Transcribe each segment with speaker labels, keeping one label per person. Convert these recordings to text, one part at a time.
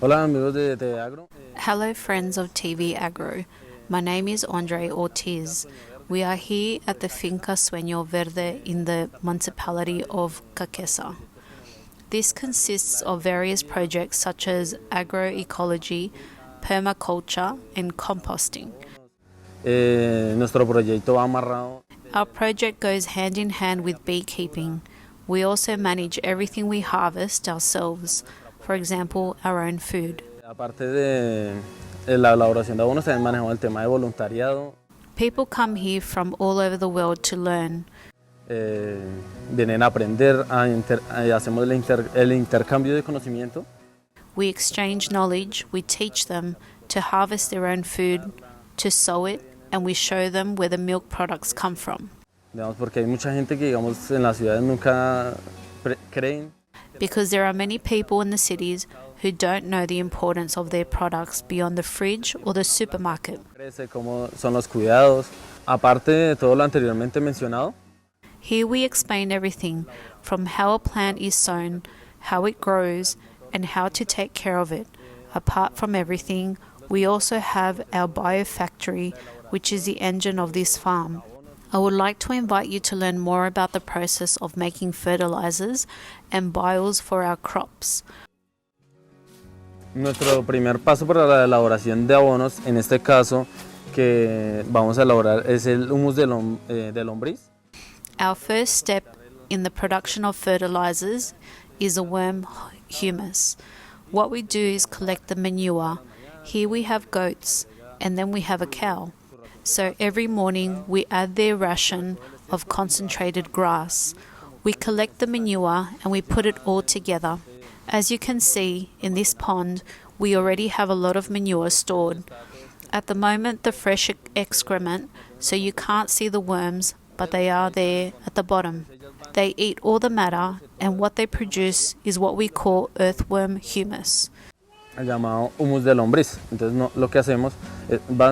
Speaker 1: Hola amigos de TvAgro.
Speaker 2: Hello friends of TvAgro. My name is Andre Ortiz. We are here at the Finca Sueño Verde in the municipality of Caquesa. This consists of various projects such as agroecology, permaculture and composting.
Speaker 1: Nuestro proyecto va amarrado.
Speaker 2: Our project goes hand in hand with beekeeping. We also manage everything we harvest ourselves, for example, our own food.
Speaker 1: Aparte de la elaboración de abonos, también manejamos el tema de voluntariado.
Speaker 2: People come here from all over the world to learn.
Speaker 1: Vienen a aprender, hacemos el intercambio de conocimiento.
Speaker 2: We exchange knowledge, we teach them to harvest their own food, to sow it, and we show them where the milk products come from.
Speaker 1: Digamos, porque hay mucha gente que, digamos, en las ciudades nunca creen.
Speaker 2: Because there are many people in the cities who don't know the importance of their products beyond the fridge or the supermarket.
Speaker 1: Cómo son los cuidados. Aparte de todo lo anteriormente mencionado.
Speaker 2: Here we explain everything from how a plant is sown, how it grows, and how to take care of it. Apart from everything, we also have our biofactory, which is the engine of this farm. I would like to invite you to learn more about the process of making fertilizers and biols for our crops.
Speaker 1: Nuestro primer paso para la elaboración de abonos, en este caso que vamos a elaborar, es el humus de lombriz.
Speaker 2: Our first step in the production of fertilizers is a worm humus. What we do is collect the manure. Here we have goats and then we have a cow. So every morning we add their ration of concentrated grass. We collect the manure and we put it all together. As you can see in this pond, we already have a lot of manure stored. At the moment, the fresh excrement, so you can't see the worms, but they are there at the bottom. They eat all the matter, and what they produce is what we call earthworm humus.
Speaker 1: El llamado humus de lombriz. Entonces lo que hacemos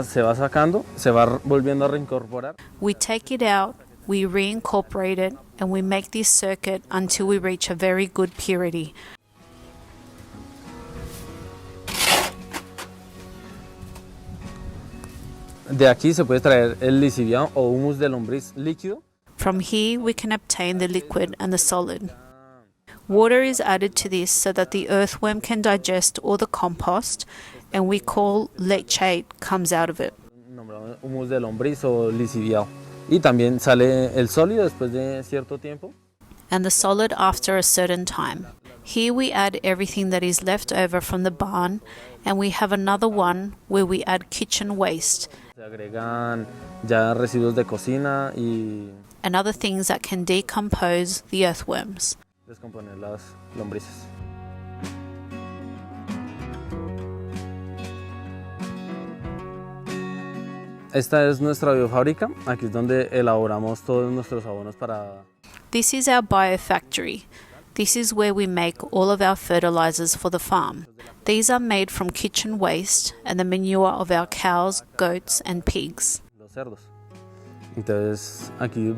Speaker 1: se va sacando, se va volviendo a reincorporar.
Speaker 2: We take it out, we reincorporate it, and we make this circuit until we reach a very good purity.
Speaker 1: De aquí se puede extraer el lisiviado o humus de lombriz líquido.
Speaker 2: From here we can obtain the liquid and the solid. Water is added to this so that the earthworm can digest all the compost, and we call leachate comes out of it.
Speaker 1: Humus de lombriz o lisiviado. Y también sale el sólido después de cierto tiempo.
Speaker 2: And the solid after a certain time. Here we add everything that is left over from the barn, and we have another one where we add kitchen waste.
Speaker 1: Se agregan ya residuos de cocina y
Speaker 2: and other things that can decompose the earthworms.
Speaker 1: Descomponer las lombrices. Esta es nuestra biofábrica. Aquí es donde elaboramos todos nuestros abonos para.
Speaker 2: This is our biofactory. This is where we make all of our fertilizers for the farm. These are made from kitchen waste and the manure of our cows, goats and pigs.
Speaker 1: Los cerdos. Entonces aquí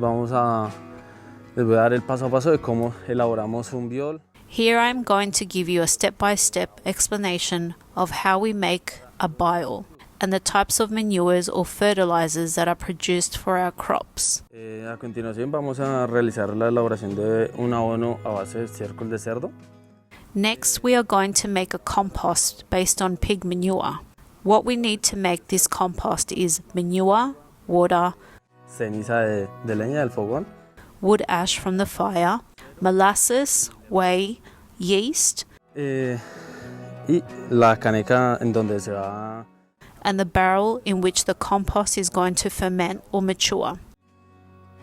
Speaker 1: les voy a dar el paso a paso de cómo elaboramos un biol.
Speaker 2: Here I'm going to give you a step-by-step explanation of how we make a biol and the types of manures or fertilizers that are produced for our crops.
Speaker 1: A continuación vamos a realizar la elaboración de un abono a base de estiércol de cerdo.
Speaker 2: Next, we are going to make a compost based on pig manure. What we need to make this compost is manure, water,
Speaker 1: ceniza de leña del fogón,
Speaker 2: wood ash from the fire, molasses, whey, yeast,
Speaker 1: y la caneca en donde se va,
Speaker 2: and the barrel in which the compost is going to ferment or mature.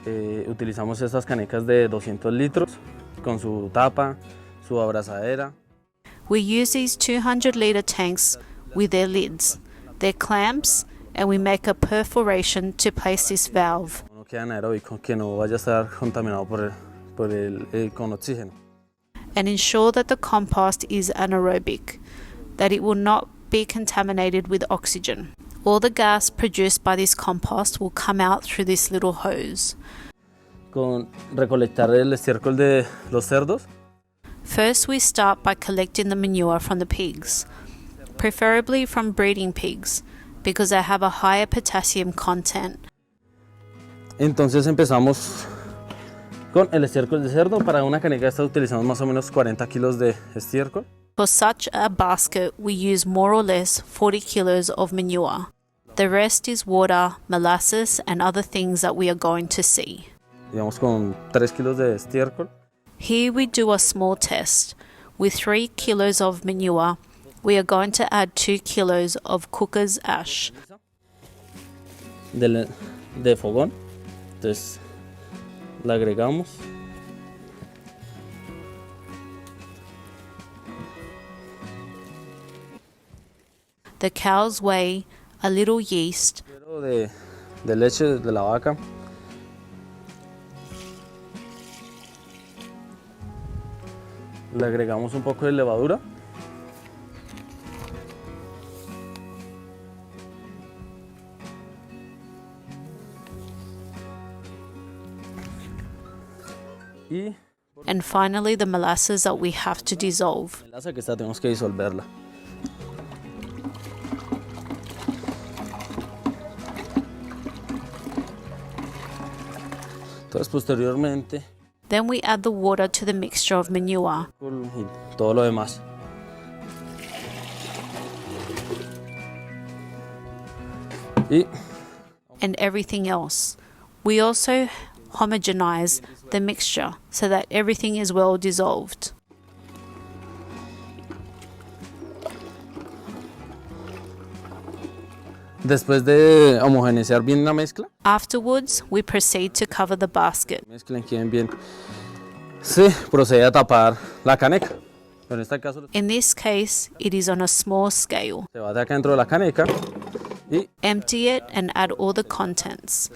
Speaker 1: Utilizamos estas canecas de 200 litros con su tapa, su abrazadera.
Speaker 2: We use these 200-liter tanks with their lids, their clamps, and we make a perforation to place this valve.
Speaker 1: No queda anaeróbico, que no vaya a estar contaminado con oxígeno.
Speaker 2: And ensure that the compost is anaerobic, that it will not be contaminated with oxygen. All the gas produced by this compost will come out through this little hose.
Speaker 1: Con recolectar el estiércol de los cerdos.
Speaker 2: First, we start by collecting the manure from the pigs. preferably from breeding pigs, because they have a higher potassium content.
Speaker 1: Entonces empezamos con el estiércol de cerdo. Para una caneca esta utilizamos más o menos 40 kilos de estiércol.
Speaker 2: For such a basket, we use more or less 40 kilos of manure. The rest is water, molasses, and other things that we are going to see.
Speaker 1: Digamos con 3 kilos de estiércol.
Speaker 2: Here we do a small test. With 3 kilos of manure, we are going to add 2 kilos of cooker's ash.
Speaker 1: De fogón. Entonces la agregamos.
Speaker 2: The cow's whey, a little yeast,
Speaker 1: de leche de la vaca. Le agregamos un poco de levadura. Y
Speaker 2: and finally the molasses that we have to dissolve.
Speaker 1: que esta tenemos que disolverla. Entonces posteriormente
Speaker 2: Then we add the water to the mixture of manure.
Speaker 1: y todo lo demás.
Speaker 2: And everything else. We also homogenize the mixture so that everything is well dissolved.
Speaker 1: Después de homogeneizar bien la mezcla,
Speaker 2: Afterwards, we proceed to cover the basket.
Speaker 1: mezclen queden bien, se procede a tapar la caneca. Pero en este caso
Speaker 2: In this case, it is on a small scale.
Speaker 1: se va de acá dentro de la caneca y
Speaker 2: Empty it and add all the contents.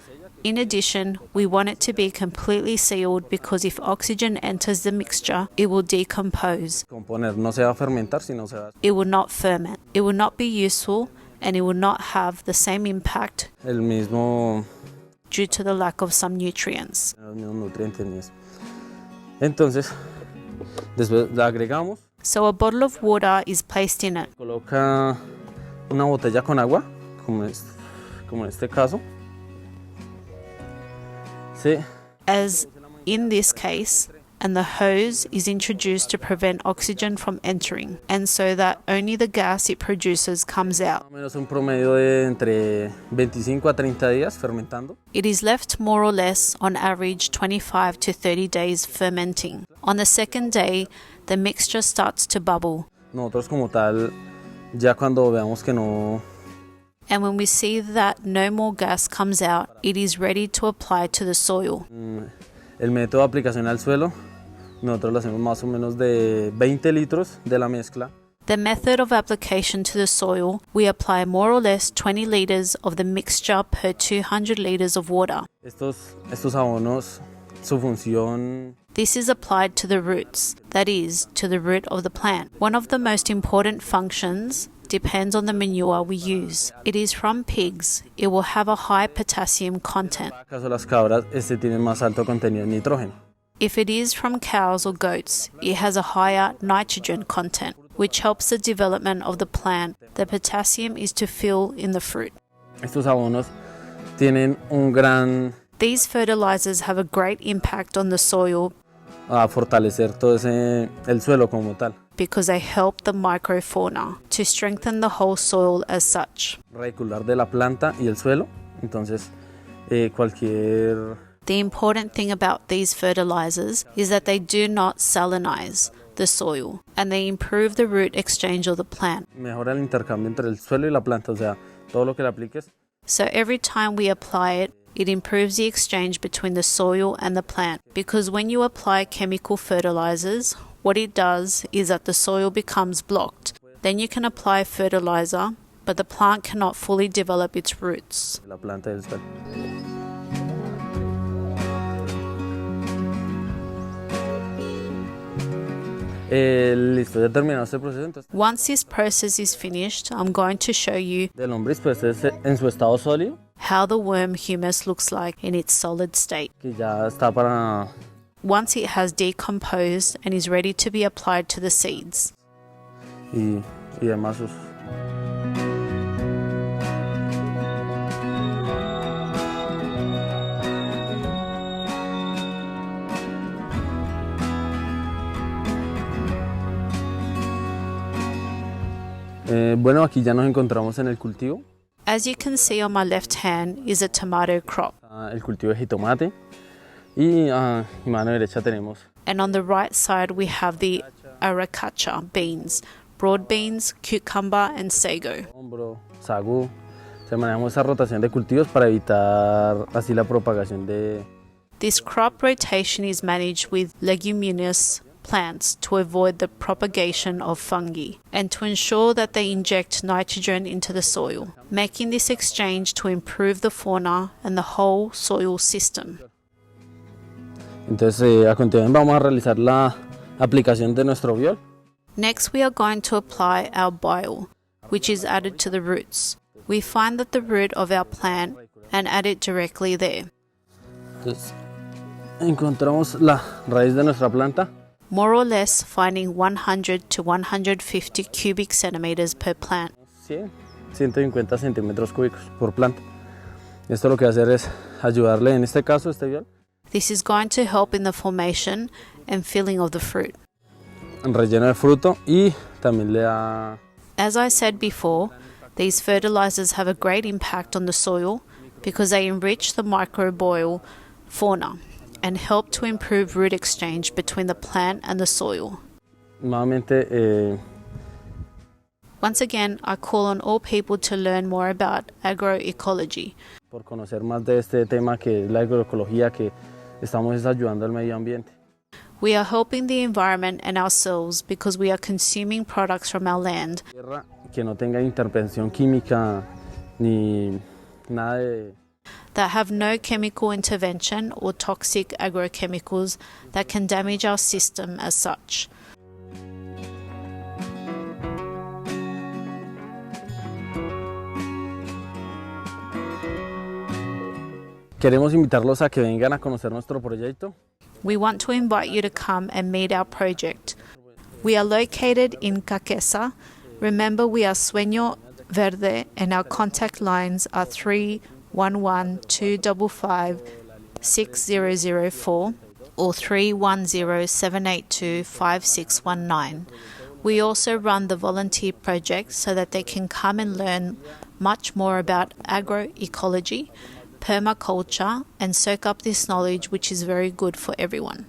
Speaker 2: In addition, we want it to be completely sealed because if oxygen enters the mixture, it will decompose.
Speaker 1: componer. No se va a fermentar, sino se va
Speaker 2: It will not ferment. It will not be useful and it will not have the same impact
Speaker 1: el mismo,
Speaker 2: due to the lack of some nutrients.
Speaker 1: los mismos nutrientes ni eso. Entonces, después la agregamos,
Speaker 2: So a bottle of water is placed in it.
Speaker 1: coloca una botella con agua, como en este caso. Sí.
Speaker 2: As in this case, and the hose is introduced to prevent oxygen from entering, and so that only the gas it produces comes out.
Speaker 1: Más o menos un promedio de entre 25 a 30 días fermentando.
Speaker 2: It is left more or less on average 25 to 30 days fermenting. On the second day, the mixture starts to bubble,
Speaker 1: Nosotros como tal, ya cuando veamos que no,
Speaker 2: and when we see that no more gas comes out, it is ready to apply to the soil.
Speaker 1: el método de aplicación al suelo, nosotros lo hacemos más o menos de 20 litros de la mezcla.
Speaker 2: The method of application to the soil, we apply more or less 20 liters of the mixture per 200 liters of water.
Speaker 1: Estos abonos, su función
Speaker 2: This is applied to the roots, that is, to the root of the plant. One of the most important functions depends on the manure we use. It is from pigs. It will have a high potassium content.
Speaker 1: ¿Acaso las cabras tienen más alto contenido en nitrógeno?
Speaker 2: If it is from cows or goats, it has a higher nitrogen content, which helps the development of the plant. The potassium is to fill in the fruit.
Speaker 1: Estos abonos tienen un gran
Speaker 2: These fertilizers have a great impact on the soil
Speaker 1: a fortalecer todo el suelo como tal.
Speaker 2: because they help the microfauna to strengthen the whole soil as such.
Speaker 1: Radicular de la planta y el suelo. Entonces, cualquier
Speaker 2: The important thing about these fertilizers is that they do not salinize the soil and they improve the root exchange of the plant.
Speaker 1: mejora el intercambio entre el suelo y la planta. O sea, todo lo que le apliques
Speaker 2: So every time we apply it, it improves the exchange between the soil and the plant. Because when you apply chemical fertilizers, what it does is that the soil becomes blocked. Then you can apply fertilizer, but the plant cannot fully develop its roots.
Speaker 1: la planta y el suelo. Listo, ya terminado este proceso. Entonces,
Speaker 2: Once this process is finished, I'm going to show you
Speaker 1: del lombriz pues es en su estado sólido,
Speaker 2: how the worm humus looks like in its solid state.
Speaker 1: que ya está para
Speaker 2: Once it has decomposed and is ready to be applied to the seeds.
Speaker 1: y demás usos. Bueno, aquí ya nos encontramos en el cultivo.
Speaker 2: As you can see on my left hand is a tomato crop.
Speaker 1: El cultivo de jitomate. Y en mano derecha tenemos
Speaker 2: And on the right side we have the aracacha beans, broad beans, cucumber and sago.
Speaker 1: hombro, sagú. Se manejamos esa rotación de cultivos para evitar así la propagación de...
Speaker 2: This crop rotation is managed with leguminous plants to avoid the propagation of fungi and to ensure that they inject nitrogen into the soil, making this exchange to improve the fauna and the whole soil system.
Speaker 1: Entonces, a continuación vamos a realizar la aplicación de nuestro biol.
Speaker 2: Next, we are going to apply our bile, which is added to the roots. We find that the root of our plant and add it directly there.
Speaker 1: Entonces, encontramos la raíz de nuestra planta.
Speaker 2: More or less finding 100 to 150 cubic centimeters per plant.
Speaker 1: 150 centímetros cúbicos por planta. Esto lo que va a hacer es ayudarle, en este caso, este biol,
Speaker 2: This is going to help in the formation and filling of the fruit.
Speaker 1: relleno de fruto y también le da...
Speaker 2: As I said before, these fertilizers have a great impact on the soil because they enrich the microbial fauna and help to improve root exchange between the plant and the soil.
Speaker 1: Nuevamente,
Speaker 2: Once again, I call on all people to learn more about agroecology.
Speaker 1: por conocer más de este tema que es la agroecología, que estamos ayudando al medio ambiente.
Speaker 2: We are helping the environment and ourselves because we are consuming products from our land
Speaker 1: Tierra que no tenga intervención química ni nada de...
Speaker 2: that have no chemical intervention or toxic agrochemicals that can damage our system as such.
Speaker 1: Queremos invitarlos a que vengan a conocer nuestro proyecto.
Speaker 2: We want to invite you to come and meet our project. We are located in Caquesa. Remember, we are Sueño Verde and our contact lines are 311-255-6004 or 310-782-5619. We also run the volunteer project so that they can come and learn much more about agroecology, permaculture, and soak up this knowledge, which is very good for everyone.